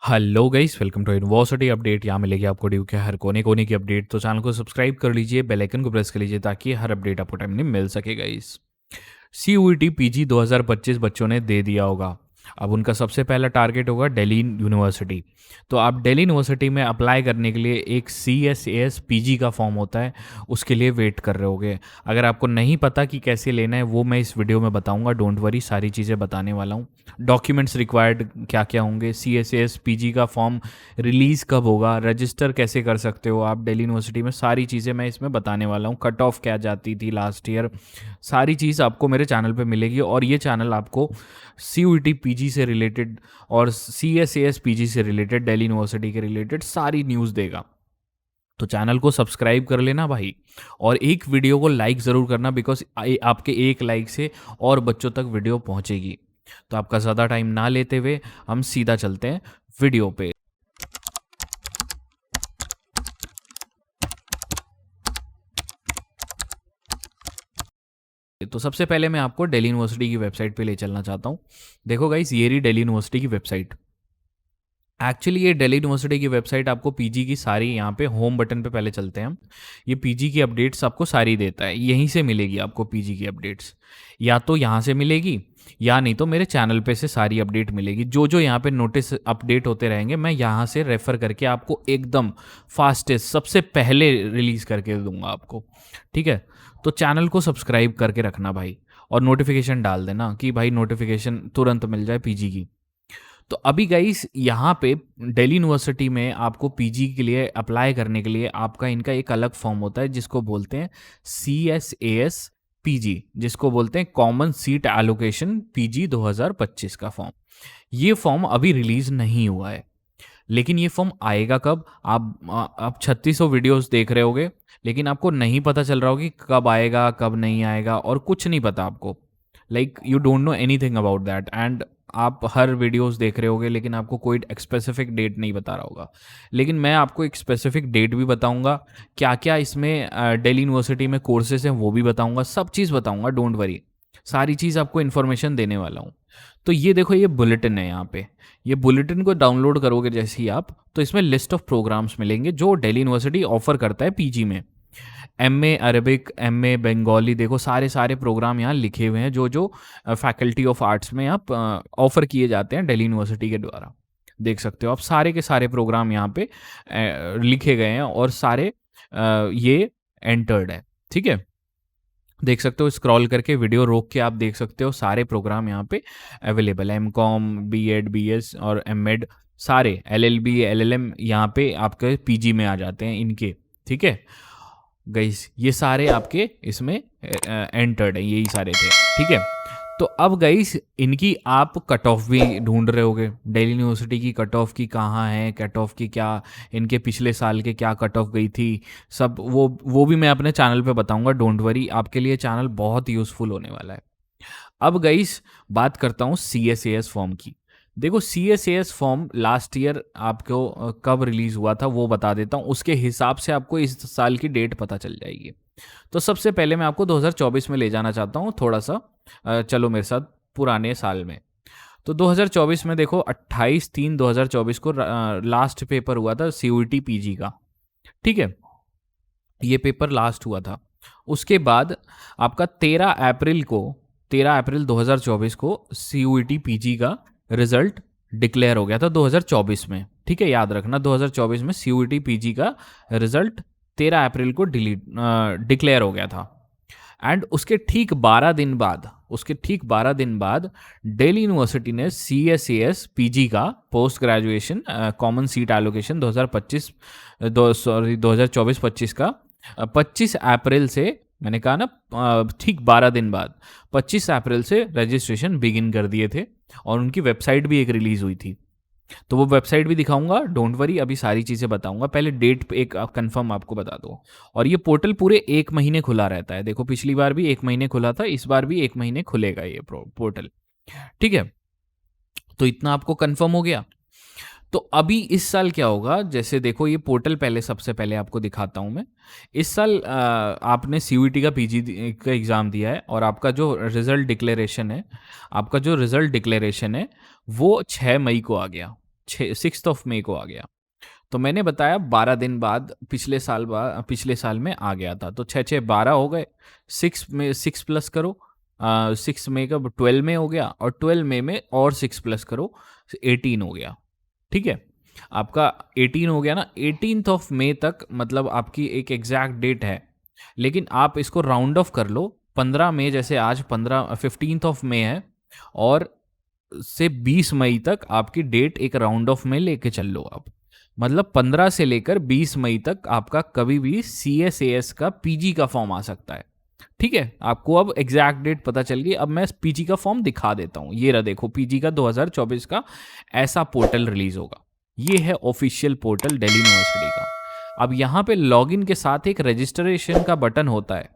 Hello guys, welcome to university update. यहाँ मिलेगी आपको ड्यू के हर कोने कोने की अपडेट। तो चैनल को सब्सक्राइब कर लीजिए, बेल आइकन को प्रेस कर लीजिए ताकि हर अपडेट आपको टाइमली मिल सके गाइस। सीयूईटी पीजी 2025 बच्चों ने दे दिया होगा। अब उनका सबसे पहला टारगेट होगा दिल्ली यूनिवर्सिटी। तो आप दिल्ली यूनिवर्सिटी में अप्लाई करने के लिए एक CSAS पीजी का फॉर्म होता है, उसके लिए वेट कर रहे होगे। अगर आपको नहीं पता कि कैसे लेना है वो मैं इस वीडियो में बताऊंगा, डोंट वरी, सारी चीज़ें बताने वाला हूँ। डॉक्यूमेंट्स रिक्वायर्ड क्या क्या होंगे, CSAS पीजी का फॉर्म रिलीज़ कब होगा, रजिस्टर कैसे कर सकते हो आप दिल्ली यूनिवर्सिटी में, सारी चीज़ें मैं इसमें बताने वाला हूँ। कट ऑफ क्या जाती थी लास्ट ईयर, सारी चीज़ आपको मेरे चैनल पे मिलेगी। और ये चैनल आपको CUET पीजी से रिलेटेड और CSAS पीजी से रिलेटेड, दिल्ली यूनिवर्सिटी के रिलेटेड सारी न्यूज़ देगा। तो चैनल को सब्सक्राइब कर लेना भाई, और एक वीडियो को लाइक ज़रूर करना, बिकॉज आपके एक लाइक से और बच्चों तक वीडियो पहुंचेगी। तो आपका ज़्यादा टाइम ना लेते हुए हम सीधा चलते हैं वीडियो पे। तो सबसे पहले मैं आपको दिल्ली यूनिवर्सिटी की वेबसाइट पे ले चलना चाहता हूँ। देखो गाइस, ये रही दिल्ली यूनिवर्सिटी की वेबसाइट। एक्चुअली ये दिल्ली यूनिवर्सिटी की वेबसाइट आपको पीजी की सारी, यहाँ पे होम बटन पे पहले चलते हैं हम। ये पीजी की अपडेट्स आपको सारी देता है, यहीं से मिलेगी आपको पीजी की अपडेट्स। या तो यहाँ से मिलेगी, या नहीं तो मेरे चैनल पे से सारी अपडेट मिलेगी। जो जो यहाँ पे नोटिस अपडेट होते रहेंगे, मैं यहाँ से रेफ़र करके आपको एकदम फास्टेस्ट सबसे पहले रिलीज़ करके दूंगा आपको। ठीक है, तो चैनल को सब्सक्राइब करके रखना भाई, और नोटिफिकेशन डाल देना कि भाई नोटिफिकेशन तुरंत मिल जाए पीजी की। तो अभी गाइस, यहाँ पे दिल्ली यूनिवर्सिटी में आपको पीजी के लिए अप्लाई करने के लिए आपका इनका एक अलग फॉर्म होता है, जिसको बोलते हैं CSAS पीजी, जिसको बोलते हैं कॉमन सीट एलोकेशन पीजी 2025 का फॉर्म। ये फॉर्म अभी रिलीज नहीं हुआ है, लेकिन ये फॉर्म आएगा कब? आप 3600 वीडियोस देख रहे होगे, लेकिन आपको नहीं पता चल रहा होगा कि कब आएगा कब नहीं आएगा, और कुछ नहीं पता आपको। Like you don't know anything about that, and आप हर वीडियोस देख रहे होगे लेकिन आपको कोई स्पेसिफिक डेट नहीं बता रहा होगा। लेकिन मैं आपको एक स्पेसिफिक डेट भी बताऊंगा, क्या क्या इसमें दिल्ली यूनिवर्सिटी में कोर्सेज हैं वो भी बताऊंगा, सब चीज़ बताऊंगा, डोंट वरी। सारी चीज़ आपको इन्फॉर्मेशन देने वाला हूँ। तो ये देखो, ये बुलेटिन है यहाँ पे। ये बुलेटिन को डाउनलोड करोगे जैसे ही आप, तो इसमें लिस्ट ऑफ प्रोग्राम्स मिलेंगे जो दिल्ली यूनिवर्सिटी ऑफर करता है पीजी में। MA अरबिक, MA बंगाली, देखो सारे सारे प्रोग्राम यहाँ लिखे हुए हैं जो जो फैकल्टी ऑफ आर्ट्स में आप ऑफर किए जाते हैं दिल्ली यूनिवर्सिटी के द्वारा। देख सकते हो आप, सारे के सारे प्रोग्राम यहाँ पे लिखे गए हैं, और सारे ये एंटर्ड है। ठीक है, देख सकते हो, स्क्रॉल करके वीडियो रोक के आप देख सकते हो, सारे प्रोग्राम यहाँ पे अवेलेबल है। MCOM, BEd, BS और MEd, सारे LLB, LLM यहाँ पे आपके पीजी में आ जाते हैं इनके। ठीक है गाइस, ये सारे आपके इसमें एंटर्ड हैं, यही सारे थे। ठीक है, तो अब गाइस इनकी आप कट ऑफ भी ढूंढ रहे होगे, दिल्ली यूनिवर्सिटी की कट ऑफ की कहाँ है, कट ऑफ की क्या, इनके पिछले साल के क्या कट ऑफ गई थी, सब वो भी मैं अपने चैनल पे बताऊंगा, डोंट वरी। आपके लिए चैनल बहुत यूज़फुल होने वाला है। अब गाइस बात करता हूँ CSAS फॉर्म की। देखो, CSAS फॉर्म लास्ट ईयर आपको कब रिलीज़ हुआ था वो बता देता हूँ, उसके हिसाब से आपको इस साल की डेट पता चल जाएगी। तो सबसे पहले मैं आपको 2024 में ले जाना चाहता हूँ थोड़ा सा, चलो मेरे साथ पुराने साल में। तो 2024 में देखो, 28/3/2024 को लास्ट पेपर हुआ था CUET पीजी का। ठीक है, ये पेपर लास्ट हुआ था। उसके बाद आपका 13 अप्रैल 2024 को CUET पीजी का रिजल्ट डिक्लेयर हो गया था 2024 में। ठीक है, याद रखना, 2024 में CUET पीजी का रिजल्ट 13 अप्रैल को डिक्लेयर हो गया था। एंड उसके ठीक 12 दिन बाद दिल्ली यूनिवर्सिटी ने CSAS पीजी का post graduation common seat allocation 2024-25 का 25 अप्रैल से, मैंने कहा ना, ठीक 12 दिन बाद 25 अप्रैल से रजिस्ट्रेशन बिगिन कर दिए थे, और उनकी वेबसाइट भी एक रिलीज हुई थी। तो वो वेबसाइट भी दिखाऊंगा, डोंट वरी, अभी सारी चीज़ें बताऊंगा। पहले डेट पे एक कंफर्म आपको बता दो। और ये पोर्टल पूरे 1 महीने खुला रहता है। देखो, पिछली बार भी 1 महीने खुला था, इस बार भी 1 महीने खुलेगा ये पोर्टल। ठीक है, तो इतना आपको कंफर्म हो गया। तो अभी इस साल क्या होगा, जैसे देखो ये पोर्टल पहले, सबसे पहले आपको दिखाता हूँ मैं। इस साल आपने CUET का पीजी का एग्ज़ाम दिया है, और आपका जो रिज़ल्ट डिक्लेरेशन है वो 6 मई को आ गया। 6 मई को आ गया। तो मैंने बताया 12 दिन बाद पिछले साल में आ गया था, तो 6 6 12 हो गए। 6 प्लस करो, 6 मई का 12 मई हो गया, और 12 मई में और 6 प्लस करो, 18 हो गया। ठीक है, आपका 18 हो गया ना। 18 मई तक मतलब आपकी एक एग्जैक्ट डेट है, लेकिन आप इसको राउंड ऑफ कर लो। 15 मई, जैसे आज 15 मई है, और से 20 मई तक आपकी डेट एक राउंड ऑफ में लेके चल लो आप। मतलब 15 से लेकर 20 मई तक आपका कभी भी CSAS का पीजी का फॉर्म आ सकता है। ठीक है, आपको अब एग्जैक्ट डेट पता चल गई। अब मैं पीजी का फॉर्म दिखा देता हूँ। ये रहा, देखो, पीजी का 2024 का ऐसा पोर्टल रिलीज होगा। ये है ऑफिशियल पोर्टल दिल्ली यूनिवर्सिटी का। अब यहाँ पे लॉगिन के साथ एक रजिस्ट्रेशन का बटन होता है,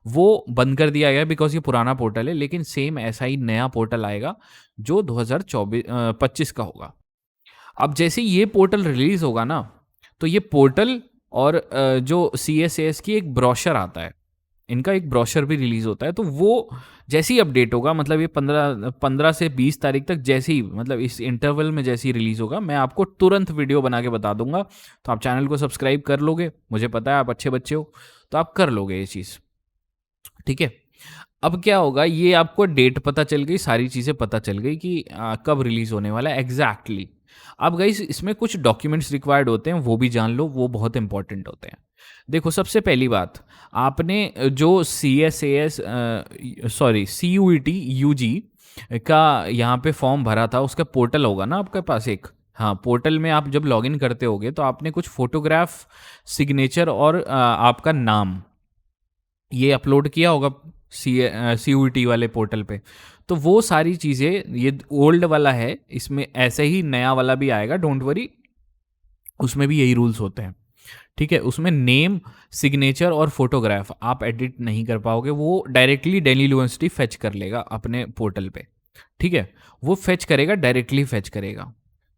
वो बंद कर दिया गया बिकॉज ये पुराना पोर्टल है, लेकिन सेम ऐसा ही नया पोर्टल आएगा जो 2025 का होगा। अब जैसे ये पोर्टल रिलीज होगा ना, तो ये पोर्टल और जो CSAS की एक ब्रोशर आता है, इनका एक ब्रोशर भी रिलीज होता है। तो वो जैसे ही अपडेट होगा, मतलब ये 15 से 20 तारीख तक, जैसे ही मतलब इस इंटरवल में जैसे ही रिलीज होगा, मैं आपको तुरंत वीडियो बना के बता दूंगा। तो आप चैनल को सब्सक्राइब कर लोगे, मुझे पता है आप अच्छे बच्चे हो, तो आप कर लोगे ये चीज़। ठीक है, अब क्या होगा, ये आपको डेट पता चल गई, सारी चीज़ें पता चल गई कि कब रिलीज होने वाला है एग्जैक्टली। अब गाइस, इसमें कुछ डॉक्यूमेंट्स रिक्वायर्ड होते हैं, वो भी जान लो, वो बहुत इंपॉर्टेंट होते हैं। देखो, सबसे पहली बात, आपने जो CUET UG का यहाँ पे फॉर्म भरा था, उसका पोर्टल होगा ना आपके पास एक। हाँ, पोर्टल में आप जब लॉगिन करते होगे तो आपने कुछ फोटोग्राफ, सिग्नेचर और आपका नाम ये अपलोड किया होगा CUET वाले पोर्टल पे। तो वो सारी चीज़ें, ये ओल्ड वाला है, इसमें ऐसे ही नया वाला भी आएगा, डोंट वरी, उसमें भी यही रूल्स होते हैं। ठीक है, उसमें नेम, सिग्नेचर और फोटोग्राफ आप एडिट नहीं कर पाओगे, वो डायरेक्टली दिल्ली यूनिवर्सिटी फेच कर लेगा अपने पोर्टल पे। ठीक है, वो फेच करेगा, डायरेक्टली फेच करेगा।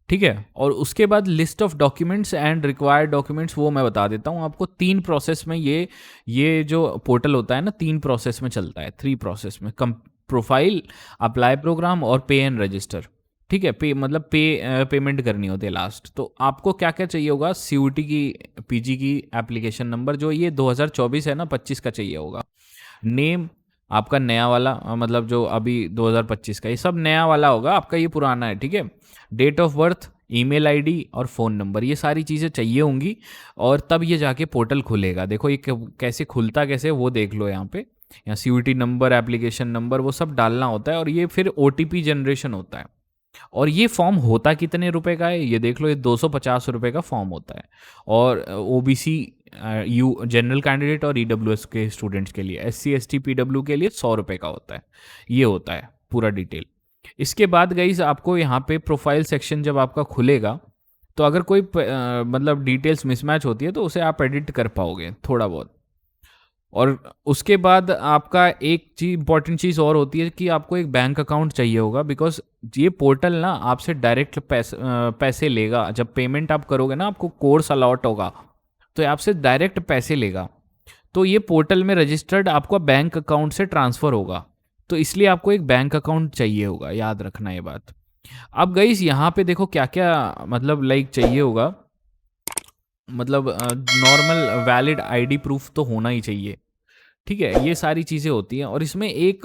ठीक है, और उसके बाद list of documents and required documents, वो मैं बता देता हूँ आपको। 3 प्रोसेस में ये जो पोर्टल होता है ना, 3 प्रोसेस में चलता है, 3 प्रोसेस में, कम प्रोफाइल, अप्लाई प्रोग्राम और पे एंड रजिस्टर। ठीक है, मतलब पेमेंट करनी होती है लास्ट। तो आपको क्या क्या चाहिए होगा, CUET की पीजी की एप्लीकेशन नंबर, जो ये 2024 है ना, 25 का चाहिए होगा। नेम आपका नया वाला, मतलब जो अभी 2025 का, ये सब नया वाला होगा, आपका ये पुराना है। ठीक है, date of birth, email ID और फ़ोन नंबर, ये सारी चीज़ें चाहिए होंगी, और तब ये जाके पोर्टल खुलेगा। देखो ये कैसे खुलता, कैसे, वो देख लो यहाँ पे। यहाँ CUET नंबर, एप्लीकेशन नंबर, वो सब डालना होता है, और ये फिर OTP जनरेशन होता है। और ये फॉर्म होता कितने रुपए का है, ये देख लो, ये 250 रुपये का फॉर्म होता है। और OBC, जनरल कैंडिडेट और EWS के स्टूडेंट्स के लिए, SC ST PW के लिए 100 रुपये का होता है। ये होता है पूरा डिटेल। इसके बाद गाइस, आपको यहाँ पे प्रोफाइल सेक्शन जब आपका खुलेगा, तो अगर कोई मतलब डिटेल्स मिसमैच होती है, तो उसे आप एडिट कर पाओगे थोड़ा बहुत। और उसके बाद आपका एक चीज, इंपॉर्टेंट चीज़ और होती है कि आपको एक बैंक अकाउंट चाहिए होगा, बिकॉज ये पोर्टल ना आपसे डायरेक्ट पैसे लेगा। जब पेमेंट आप करोगे ना, आपको कोर्स अलॉट होगा, तो ये आपसे डायरेक्ट पैसे लेगा। तो ये पोर्टल में रजिस्टर्ड आपका बैंक अकाउंट से ट्रांसफ़र होगा, तो इसलिए आपको एक बैंक अकाउंट चाहिए होगा, याद रखना ये बात। अब गाइस, यहाँ पे देखो क्या क्या मतलब लाइक चाहिए होगा, मतलब नॉर्मल वैलिड आईडी प्रूफ तो होना ही चाहिए। ठीक है, ये सारी चीज़ें होती हैं। और इसमें एक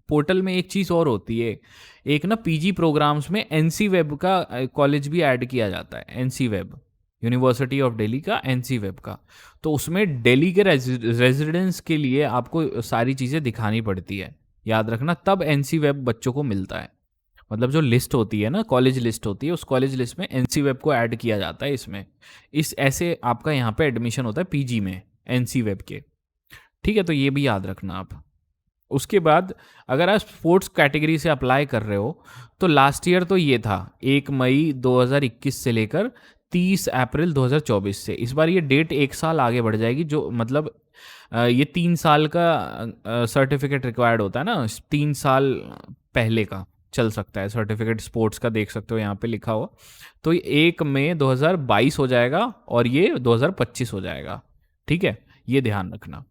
पोर्टल में एक चीज़ और होती है, एक ना पीजी प्रोग्राम्स में NC वेब का कॉलेज भी ऐड किया जाता है। NC web, university of Delhi का NC वेब का। तो उसमें दिल्ली के रेजिडेंट्स के लिए आपको सारी चीज़ें दिखानी पड़ती है, याद रखना, तब NC वेब बच्चों को मिलता है। मतलब जो लिस्ट होती है ना, कॉलेज लिस्ट होती है, उस कॉलेज लिस्ट में NC वेब को ऐड किया जाता है इसमें। इस ऐसे आपका यहाँ पे एडमिशन होता है पीजी में NC वेब के। ठीक है, तो ये भी याद रखना आप। उसके बाद अगर आप स्पोर्ट्स कैटेगरी से अप्लाई कर रहे हो, तो लास्ट ईयर तो ये था 1 मई 2021 से लेकर 30 अप्रैल 2024 से। इस बार ये डेट 1 साल आगे बढ़ जाएगी, जो मतलब ये 3 साल का सर्टिफिकेट रिक्वायर्ड होता है ना, 3 साल पहले का चल सकता है सर्टिफिकेट स्पोर्ट्स का, देख सकते हो यहाँ पे लिखा हुआ। तो 1 मई 2022 हो जाएगा और ये 2025 हो जाएगा। ठीक है, ये ध्यान रखना।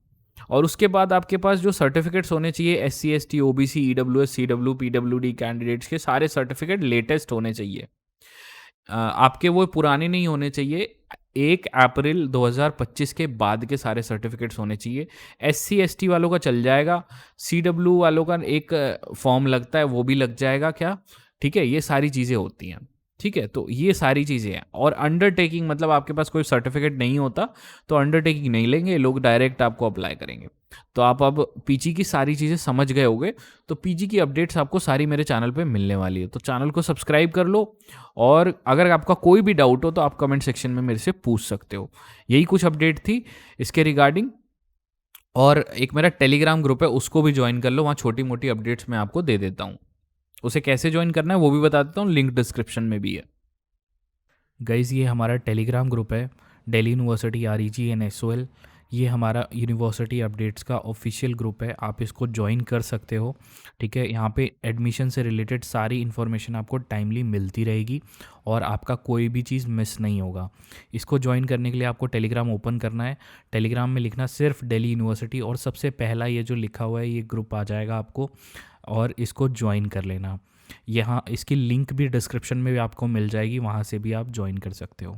और उसके बाद आपके पास जो सर्टिफिकेट्स होने चाहिए, SC ST OBC EWS CW PWD candidates के सारे सर्टिफिकेट लेटेस्ट होने चाहिए। आपके वो पुराने नहीं होने चाहिए। 1 अप्रैल 2025 के बाद के सारे सर्टिफिकेट्स होने चाहिए। एससी एसटी वालों का चल जाएगा, सीडब्ल्यू वालों का एक फॉर्म लगता है वो भी लग जाएगा क्या, ठीक है, ये सारी चीज़ें होती हैं। ठीक है, तो ये सारी चीज़ें हैं। और अंडरटेकिंग मतलब आपके पास कोई सर्टिफिकेट नहीं होता तो अंडरटेकिंग नहीं लेंगे लोग, डायरेक्ट आपको अप्लाई करेंगे। तो आप अब पीजी की सारी चीज़ें समझ गए होगे। तो पीजी की अपडेट्स आपको सारी मेरे चैनल पे मिलने वाली है, तो चैनल को सब्सक्राइब कर लो। और अगर आपका कोई भी डाउट हो तो आप कमेंट सेक्शन में मेरे से पूछ सकते हो। यही कुछ अपडेट थी इसके रिगार्डिंग। और एक मेरा टेलीग्राम ग्रुप है, उसको भी ज्वाइन कर लो, वहाँ छोटी मोटी अपडेट्स मैं आपको दे देता हूँ। उसे कैसे ज्वाइन करना है वो भी बता देता हूँ, लिंक डिस्क्रिप्शन में भी है। गाइज़ ये हमारा टेलीग्राम ग्रुप है, दिल्ली यूनिवर्सिटी REGNSOL। ये हमारा यूनिवर्सिटी अपडेट्स का ऑफिशियल ग्रुप है, आप इसको ज्वाइन कर सकते हो। ठीक है, यहाँ पे एडमिशन से रिलेटेड सारी इन्फॉर्मेशन आपको टाइमली मिलती रहेगी और आपका कोई भी चीज़ मिस नहीं होगा। इसको ज्वाइन करने के लिए आपको टेलीग्राम ओपन करना है, टेलीग्राम में लिखना सिर्फ दिल्ली यूनिवर्सिटी और सबसे पहला ये जो लिखा हुआ है ये ग्रुप आ जाएगा आपको, और इसको ज्वाइन कर लेना। यहाँ इसकी लिंक भी डिस्क्रिप्शन में भी आपको मिल जाएगी, वहाँ से भी आप ज्वाइन कर सकते हो।